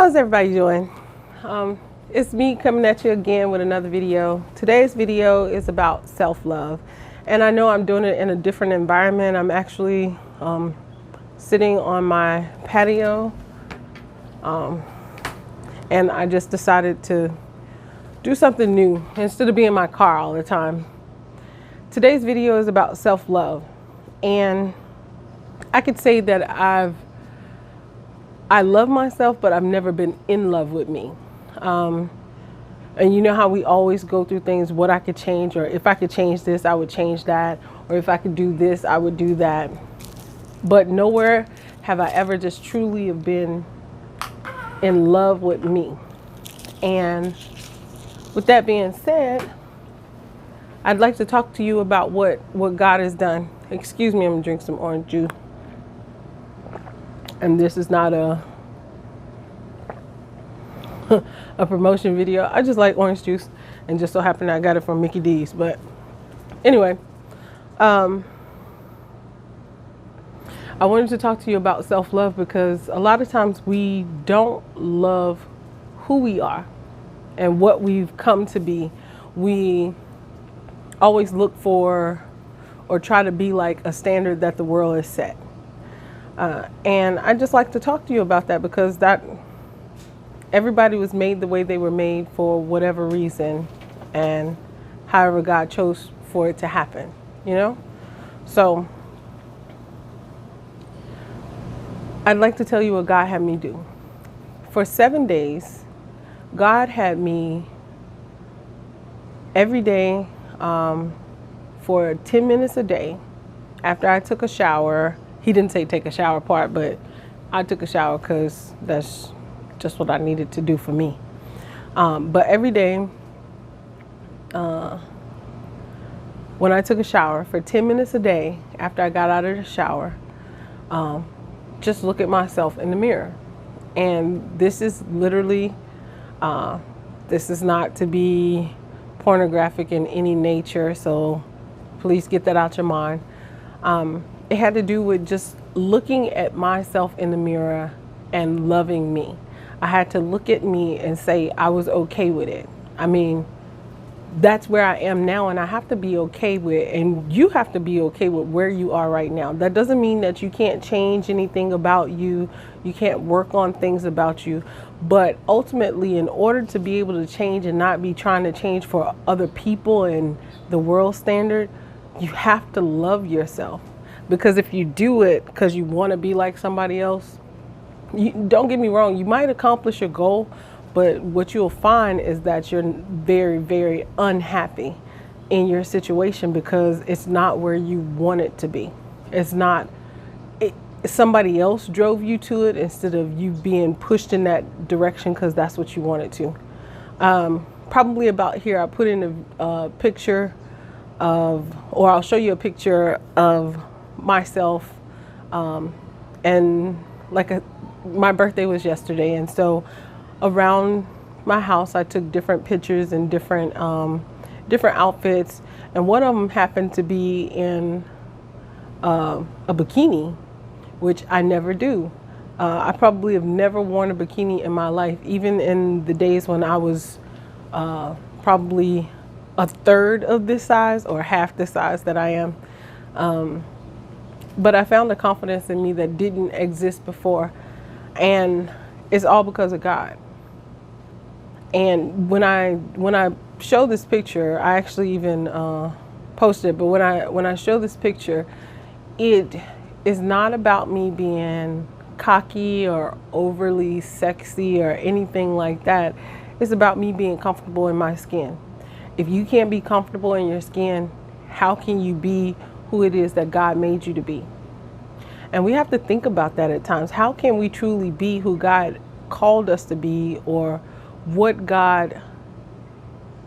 How's everybody doing? It's me coming at you again with another video. Today's video is about self-love, and I know I'm doing it in a different environment. I'm actually sitting on my patio, and I just decided to do something new instead of being in my car all the time. Today's video is about self-love, and I could say that I love myself, but I've never been in love with me. And you know how we always go through things, what I could change, or if I could change this, I would change that, or if I could do this, I would do that. But nowhere have I ever just truly have been in love with me. And with that being said, I'd like to talk to you about what God has done. Excuse me, I'm gonna drink some orange juice. And this is not a promotion video. I just like orange juice, and just so happened I got it from Mickey D's. But anyway, I wanted to talk to you about self-love because a lot of times we don't love who we are and what we've come to be. We always look for or try to be like a standard that the world has set. And I just like to talk to you about that because everybody was made the way they were made for whatever reason, and however God chose for it to happen, you know? So I'd like to tell you what God had me do. For 7 days, God had me every day for 10 minutes a day after I took a shower. He didn't say take a shower part, but I took a shower because that's just what I needed to do for me. But every day, when I took a shower, for 10 minutes a day after I got out of the shower, just look at myself in the mirror. And this is literally, this is not to be pornographic in any nature, so please get that out your mind. It had to do with just looking at myself in the mirror and loving me. I had to look at me and say I was okay with it. I mean, that's where I am now, and I have to be okay with it, and you have to be okay with where you are right now. That doesn't mean that you can't change anything about you. You can't work on things about you. But ultimately, in order to be able to change and not be trying to change for other people and the world standard, you have to love yourself. Because if you do it because you want to be like somebody else, don't get me wrong, you might accomplish your goal, but what you'll find is that you're very, very unhappy in your situation because it's not where you want it to be. It's not, somebody else drove you to it instead of you being pushed in that direction because that's what you wanted to. Probably about here, I put in a picture of, or I'll show you a picture of myself, and my birthday was yesterday, and so around my house I took different pictures and different outfits, and one of them happened to be in a bikini, which I never do. I probably have never worn a bikini in my life, even in the days when I was probably a third of this size or half the size that I am. But I found a confidence in me that didn't exist before, and it's all because of God. And when I show this picture, I actually even posted it, but when I show this picture, it is not about me being cocky or overly sexy or anything like that. It's about me being comfortable in my skin. If you can't be comfortable in your skin, how can you be who it is that God made you to be? And we have to think about that at times. How can we truly be who God called us to be, or what God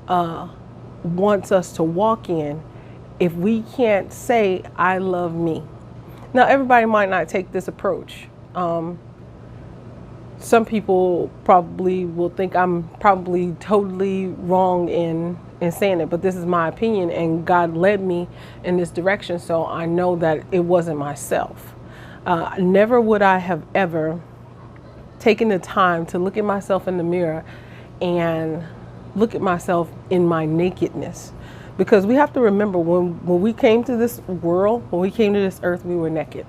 wants us to walk in, if we can't say, I love me? Now, everybody might not take this approach. Some people probably will think I'm probably totally wrong in saying it, but this is my opinion, and God led me in this direction, so I know that it wasn't myself. Never would I have ever taking the time to look at myself in the mirror and look at myself in my nakedness. Because we have to remember, when we came to this world, when we came to this earth, we were naked.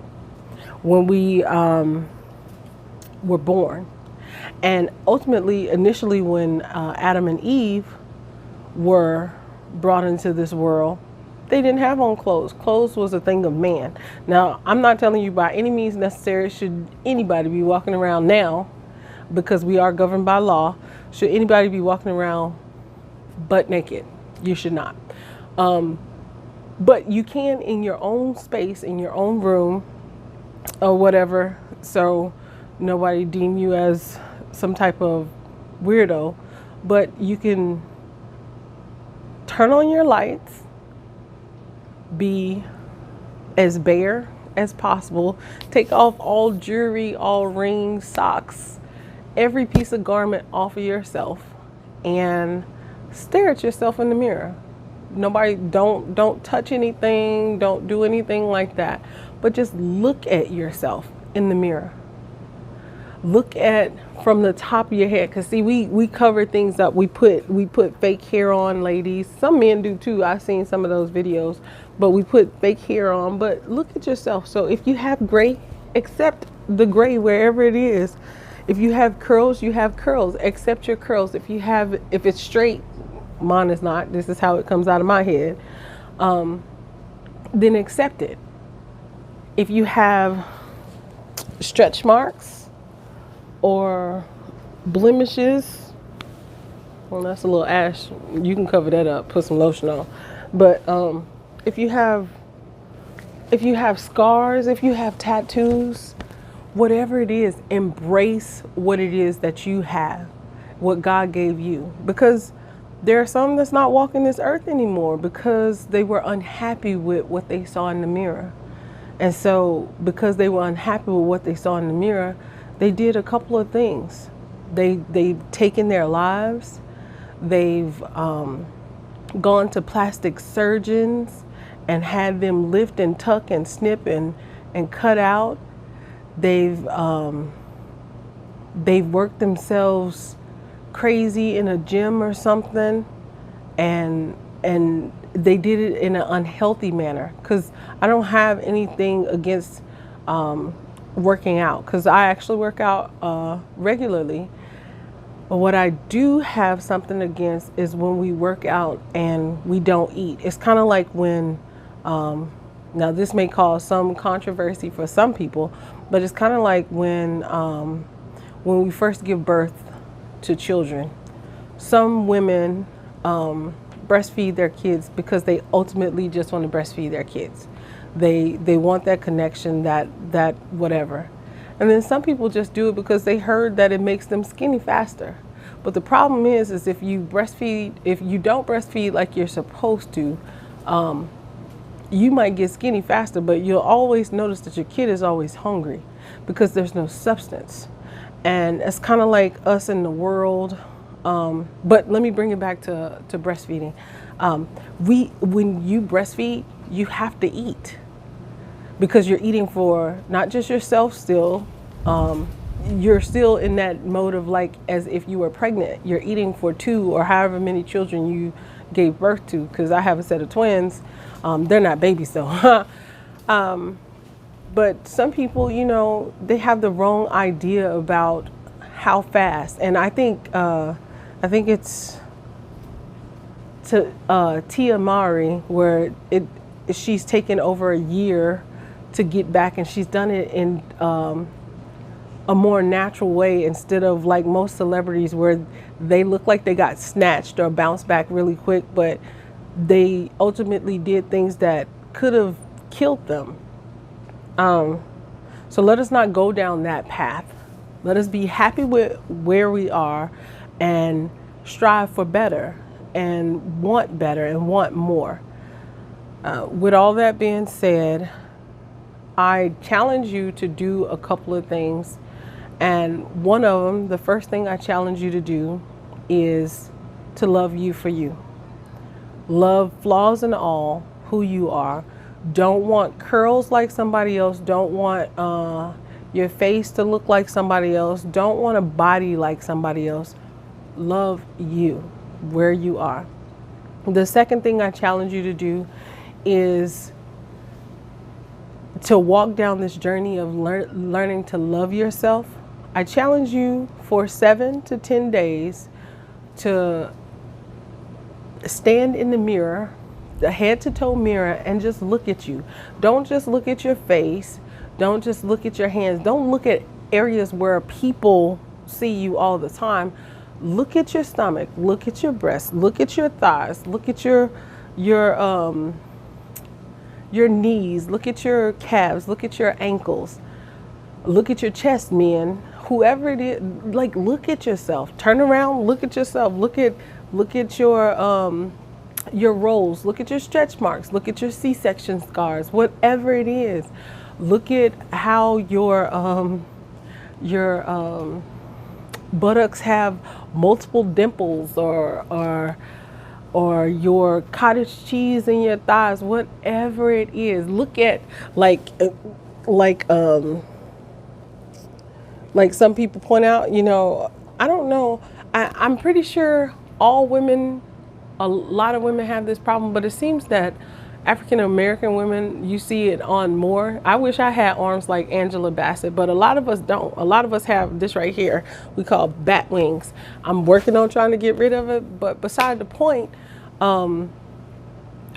When we were born. And ultimately, initially, when Adam and Eve were brought into this world, they didn't have on clothes. Clothes was a thing of man. Now, I'm not telling you by any means necessary should anybody be walking around now, because we are governed by law. Should anybody be walking around butt naked? You should not. But you can in your own space, in your own room or whatever, so nobody deem you as some type of weirdo. But you can turn on your lights, be as bare as possible, take off all jewelry, all rings, socks, every piece of garment off of yourself, and stare at yourself in the mirror. Nobody, don't touch anything, don't do anything like that, but just look at yourself in the mirror. Look at from the top of your head, because see, we cover things up. We put fake hair on, ladies. Some men do too. I've seen some of those videos, but we put fake hair on. But look at yourself. So if you have gray, accept the gray wherever it is. If you have curls, you have curls. Accept your curls. If it's straight, mine is not. This is how it comes out of my head. Then accept it. If you have stretch marks or blemishes, well, that's a little ash, you can cover that up, put some lotion on. But if you have scars, if you have tattoos, whatever it is, embrace what it is that you have, what God gave you. Because there are some that's not walking this earth anymore because they were unhappy with what they saw in the mirror. And so because they were unhappy with what they saw in the mirror, they did a couple of things. They've taken their lives. They've gone to plastic surgeons and had them lift and tuck and snip and cut out. They've worked themselves crazy in a gym or something, and they did it in an unhealthy manner. Because I don't have anything against working out, because I actually work out regularly. But what I do have something against is when we work out and we don't eat. It's kind of like when, now this may cause some controversy for some people, but it's kind of like when we first give birth to children. Some women breastfeed their kids because they ultimately just want to breastfeed their kids. They want that connection, that whatever. And then some people just do it because they heard that it makes them skinny faster. But the problem is if you don't breastfeed like you're supposed to, you might get skinny faster, but you'll always notice that your kid is always hungry because there's no substance. And it's kind of like us in the world. But let me bring it back to breastfeeding. When you breastfeed, you have to eat, because you're eating for not just yourself still. You're still in that mode of like as if you were pregnant. You're eating for 2 or however many children you gave birth to, because I have a set of twins. They're not babies though. But some people, they have the wrong idea about how fast. And I think it's to Tia Mowry, where she's taken over a year to get back, and she's done it in a more natural way, instead of like most celebrities where they look like they got snatched or bounced back really quick, but they ultimately did things that could have killed them. So let us not go down that path. Let us be happy with where we are and strive for better and want more. With all that being said, I challenge you to do a couple of things. And one of them, the first thing I challenge you to do is to love you for you. Love, flaws and all, who you are. Don't want curls like somebody else. Don't want, your face to look like somebody else. Don't want a body like somebody else. Love you where you are. The second thing I challenge you to do is to walk down this journey of learning to love yourself. I challenge you for 7 to 10 days to stand in the mirror, the head to toe mirror, and just look at you. Don't just look at your face. Don't just look at your hands. Don't look at areas where people see you all the time. Look at your stomach, look at your breasts, look at your thighs, look at your knees, look at your calves, look at your ankles, look at your chest, men, whoever it is. Like, look at yourself. Turn around, look at yourself. Look at your rolls, look at your stretch marks, look at your C-section scars, whatever it is. Look at how your buttocks have multiple dimples, or your cottage cheese in your thighs, whatever it is. Look at like some people point out, I don't know, I'm pretty sure a lot of women have this problem, but it seems that African American women, you see it on more. I wish I had arms like Angela Bassett, but a lot of us don't. A lot of us have this right here we call bat wings. I'm working on trying to get rid of it, but beside the point,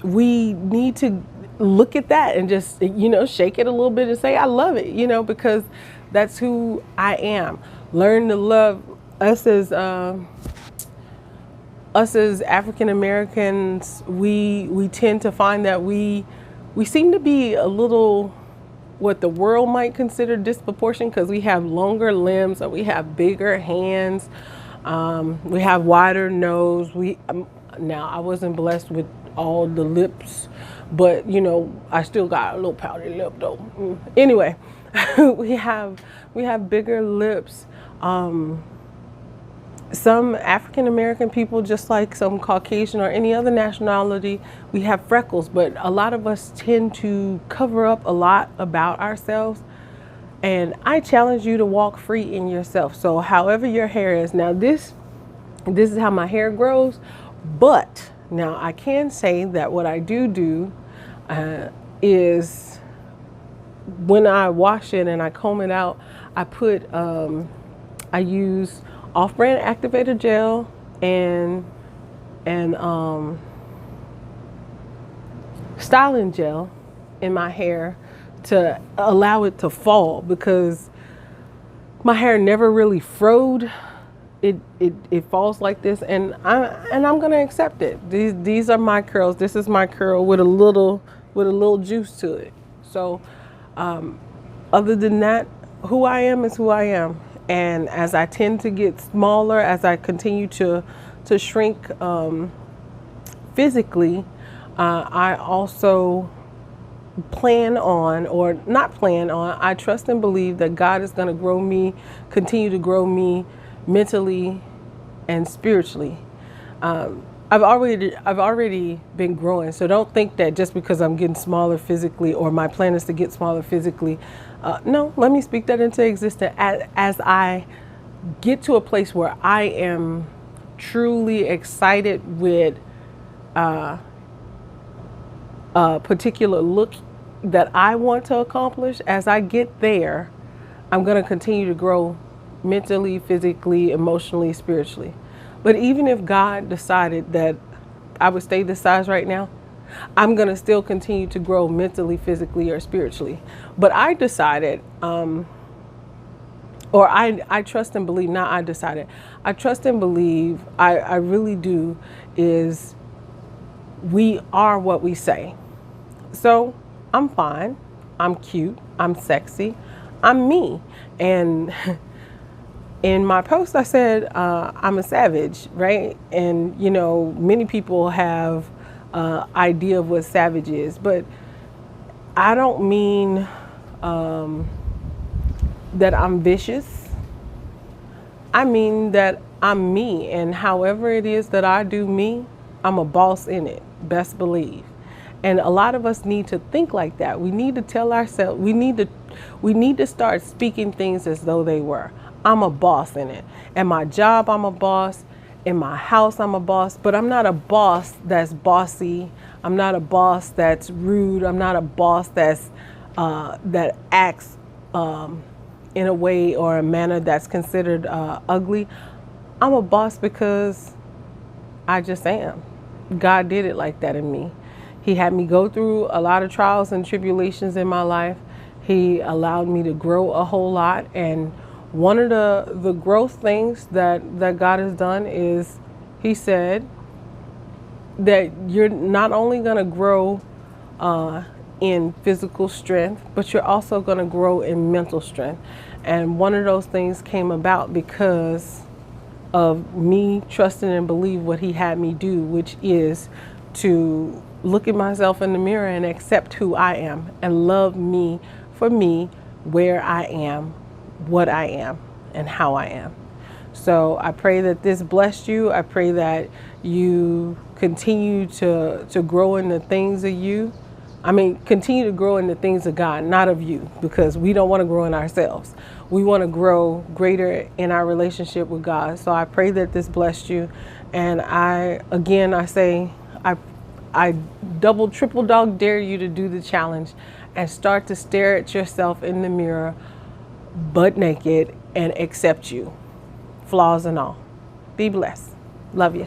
we need to look at that and just, shake it a little bit and say, I love it, because that's who I am. Learn to love us as African Americans. We tend to find that we seem to be a little, what the world might consider disproportionate, because we have longer limbs, or we have bigger hands, we have wider nose. Now I wasn't blessed with all the lips, but I still got a little pouty lip though. Anyway, we have bigger lips. Some African American people, just like some Caucasian or any other nationality, we have freckles, but a lot of us tend to cover up a lot about ourselves. And I challenge you to walk free in yourself. So however your hair is, now this is how my hair grows, but now I can say that what I do is when I wash it and I comb it out, I use off-brand activator gel and styling gel in my hair to allow it to fall, because my hair never really frowed. It falls like this, and I'm gonna accept it. These are my curls. This is my curl with a little juice to it. So other than that, who I am is who I am. And as I tend to get smaller, as I continue to shrink physically, I also I trust and believe that God is going to continue to grow me mentally and spiritually. I've already been growing, so don't think that just because I'm getting smaller physically, or my plan is to get smaller physically. No, let me speak that into existence as I get to a place where I am truly excited with a particular look that I want to accomplish. As I get there, I'm going to continue to grow mentally, physically, emotionally, spiritually. But even if God decided that I would stay this size right now, I'm going to still continue to grow mentally, physically, or spiritually. But I decided, I trust and believe, not I decided, I trust and believe, I really do, is we are what we say. So I'm fine, I'm cute, I'm sexy, I'm me. And in my post, I said, I'm a savage, right? And, many people have idea of what savage is, but I don't mean that I'm vicious. I mean that I'm me, and however it is that I do me, I'm a boss in it, best believe. And a lot of us need to think like that. We need to tell ourselves, we need to start speaking things as though they were. I'm a boss in it. At my job, I'm a boss. In my house, I'm a boss, but I'm not a boss that's bossy. I'm not a boss that's rude. I'm not a boss that's that acts in a way or a manner that's considered ugly. I'm a boss because I just am. God did it like that in me. He had me go through a lot of trials and tribulations in my life. He allowed me to grow a whole lot. And one of the growth things that God has done is he said that you're not only going to grow in physical strength, but you're also going to grow in mental strength. And one of those things came about because of me trusting and believe what he had me do, which is to look at myself in the mirror and accept who I am and love me for me, where I am, what I am, and how I am. So I pray that this blessed you. I pray that you continue to grow in the things of you. Continue to grow in the things of God, not of you, because we don't want to grow in ourselves. We want to grow greater in our relationship with God. So I pray that this blessed you. And I say, I double, triple dog dare you to do the challenge and start to stare at yourself in the mirror, butt naked, and accept you, flaws and all. Be blessed. Love you.